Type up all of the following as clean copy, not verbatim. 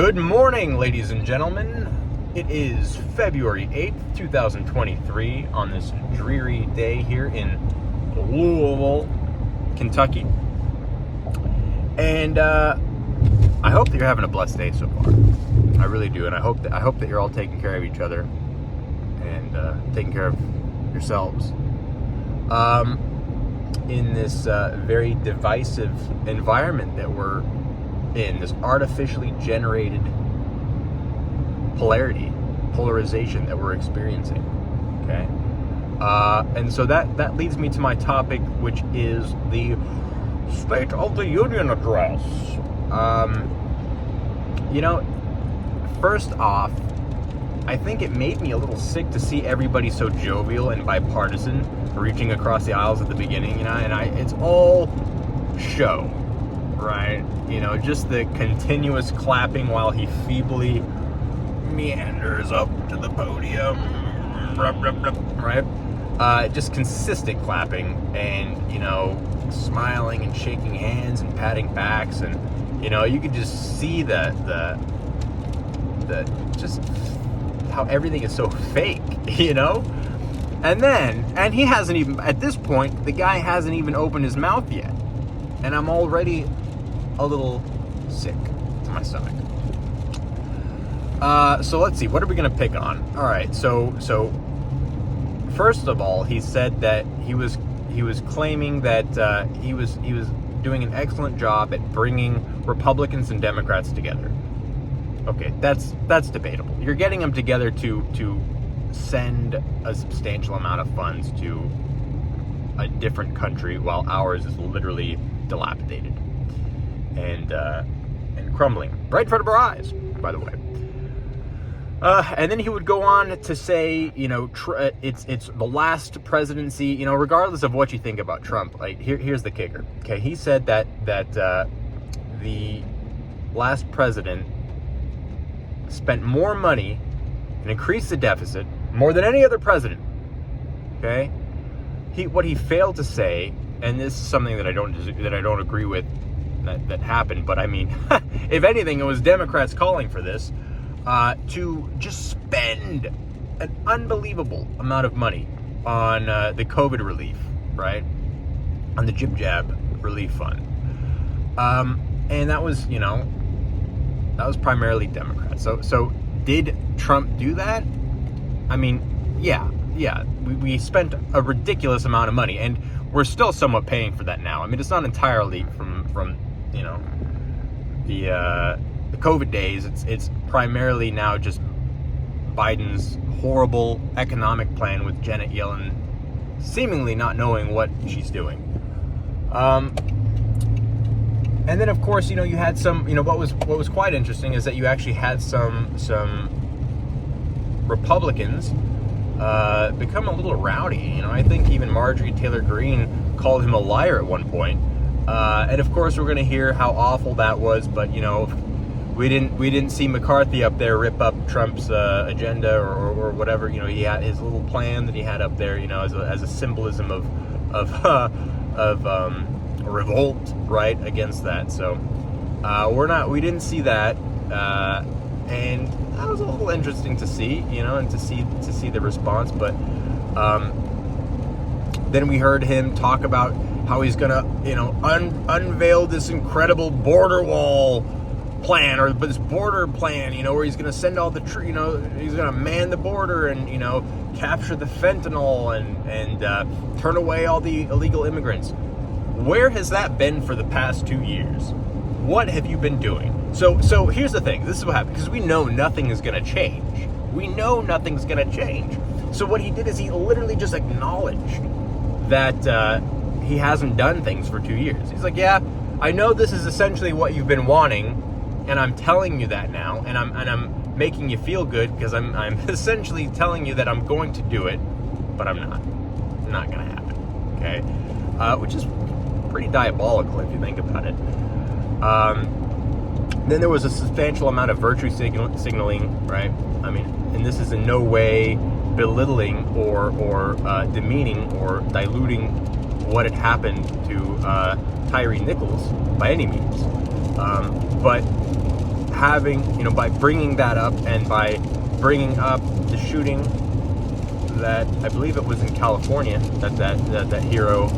Good morning, ladies and gentlemen. It is February 8th, 2023, on this dreary day here in Louisville, Kentucky. And I hope that you're having a blessed day so far. I really do, and I hope that you're all taking care of each other and taking care of yourselves. In this very divisive environment that we're in, this artificially generated polarization that we're experiencing, okay? And so that leads me to my topic, which is the State of the Union address. First off, I think it made me a little sick to see everybody so jovial and bipartisan, reaching across the aisles at the beginning, it's all show, right? Just the continuous clapping while he feebly meanders up to the podium, right? Just consistent clapping and, smiling and shaking hands and patting backs, and, you could just see the just how everything is so fake, And he hasn't even, at this point, the guy hasn't even opened his mouth yet. And I'm already a little sick to my stomach. So let's see, what are we going to pick on? All right, so first of all, he said that he was claiming that he was doing an excellent job at bringing Republicans and Democrats together. Okay, that's debatable. You're getting them together to send a substantial amount of funds to a different country while ours is literally dilapidated and crumbling right in front of our eyes, by the way. And then he would go on to say, it's the last presidency, regardless of what you think about Trump. Like, here's the kicker. Okay, he said that the last president spent more money and increased the deficit more than any other president. Okay, what he failed to say, and this is something that I don't agree with that happened, but I mean, if anything, it was Democrats calling for this, to just spend an unbelievable amount of money on the COVID relief, right? On the Jib Jab relief fund. And that was, that was primarily Democrats. So did Trump do that? I mean, yeah. We spent a ridiculous amount of money, and we're still somewhat paying for that now. I mean, it's not entirely from the COVID days. It's primarily now just Biden's horrible economic plan with Janet Yellen seemingly not knowing what she's doing. And then, of course, you had some, what was quite interesting is that you actually had some Republicans become a little rowdy. I think even Marjorie Taylor Greene called him a liar at one point. And of course, we're going to hear how awful that was, but we didn't see McCarthy up there rip up Trump's agenda or whatever. He had his little plan that he had up there, as a symbolism of revolt, right, against that. So we didn't see that, and that was a little interesting to see, and to see the response. But then we heard him talk about how he's gonna, unveil this incredible border wall plan, or this border plan, where he's gonna send all the he's gonna man the border and capture the fentanyl and turn away all the illegal immigrants. Where has that been for the past 2 years? What have you been doing? So here's the thing. This is what happened, because we know nothing is going to change. We know nothing's going to change. So what he did is he literally just acknowledged that he hasn't done things for 2 years. He's like, yeah, I know this is essentially what you've been wanting, and I'm telling you that now, and I'm making you feel good because I'm essentially telling you that I'm going to do it, but I'm not. It's not going to happen. Okay, which is pretty diabolical if you think about it. Then there was a substantial amount of virtue signaling, right? I mean, and this is in no way belittling or demeaning or diluting what had happened to Tyree Nichols by any means. But by bringing that up, and by bringing up the shooting that I believe it was in California that hero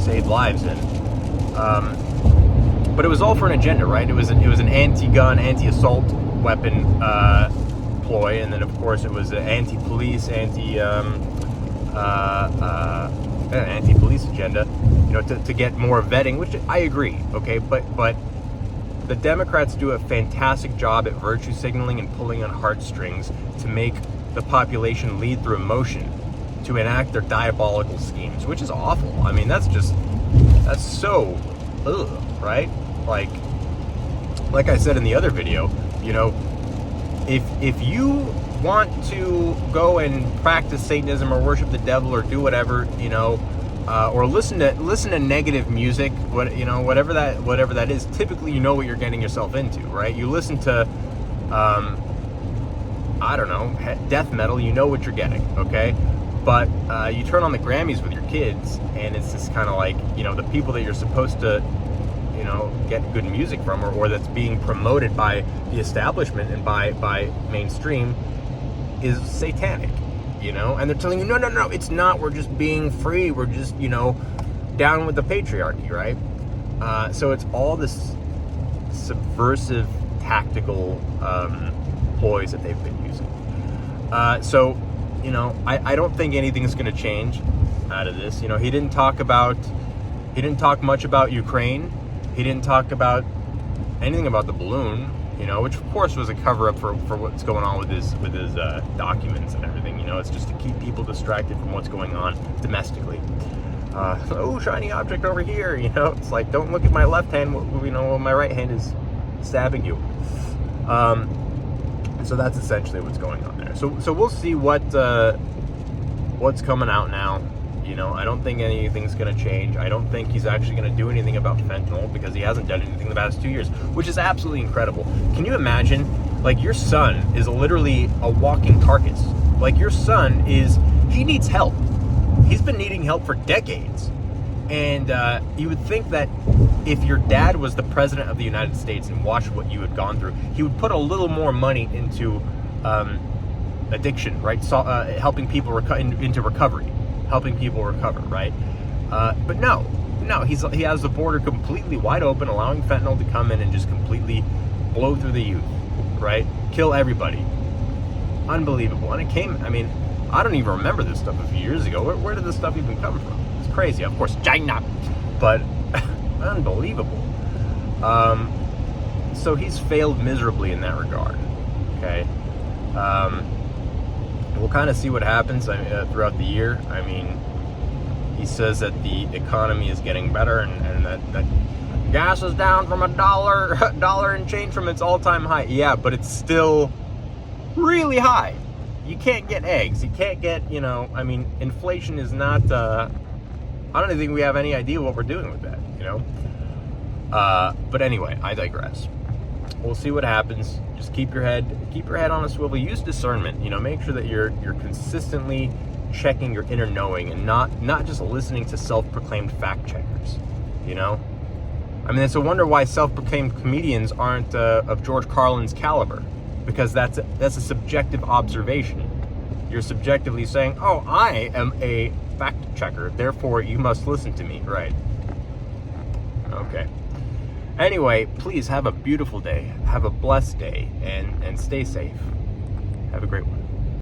saved lives in. But it was all for an agenda, right? It was an anti-gun, anti-assault weapon ploy, and then of course it was an anti-police, anti-police agenda, to get more vetting, which I agree, okay, but the Democrats do a fantastic job at virtue signaling and pulling on heartstrings to make the population lead through emotion to enact their diabolical schemes, which is awful. I mean, that's so, right? Like I said in the other video, if you want to go and practice Satanism or worship the devil or do whatever, or listen to negative music, whatever that is, typically you know what you're getting yourself into, right? You listen to I don't know, death metal, you know what you're getting, okay? But you turn on the Grammys with your kids, and it's just kind of like, the people that you're supposed to get good music from, or that's being promoted by the establishment and by mainstream, is satanic, and they're telling you, no, it's not, we're just being free, we're just, down with the patriarchy, right? So it's all this subversive tactical ploys that they've been using. So I don't think anything's going to change out of this. He didn't talk much about Ukraine. He didn't talk about anything about the balloon, which of course was a cover-up for what's going on with his documents and everything. It's just to keep people distracted from what's going on domestically. Shiny object over here, it's like, don't look at my left hand, when my right hand is stabbing you. So that's essentially what's going on there. So we'll see what's coming out now. I don't think anything's going to change. I don't think he's actually going to do anything about fentanyl, because he hasn't done anything the past 2 years, which is absolutely incredible. Can you imagine? Like, your son is literally a walking carcass. Like, your son he needs help. He's been needing help for decades. And you would think that if your dad was the president of the United States and watched what you had gone through, he would put a little more money into addiction, right? So, helping people into recovery. Helping people recover, right? But no, he has the border completely wide open, allowing fentanyl to come in and just completely blow through the youth, right? Kill everybody. Unbelievable. And I don't even remember this stuff a few years ago. Where did this stuff even come from? It's crazy. Of course, China, but unbelievable. So he's failed miserably in that regard, okay? We'll kind of see what happens throughout the year. He says that the economy is getting better, and that gas is down from $1 and change from its all-time high. Yeah, but it's still really high. You can't get eggs. You can't get, inflation is not, I don't even think we have any idea what we're doing with that, But anyway, I digress. We'll see what happens. Just keep your head on a swivel. Use discernment. Make sure that you're consistently checking your inner knowing, and not just listening to self-proclaimed fact checkers. It's a wonder why self-proclaimed comedians aren't of George Carlin's caliber, because that's a subjective observation. You're subjectively saying, "Oh, I am a fact checker, therefore you must listen to me." Right? Okay. Anyway, please have a beautiful day. Have a blessed day, and stay safe. Have a great one.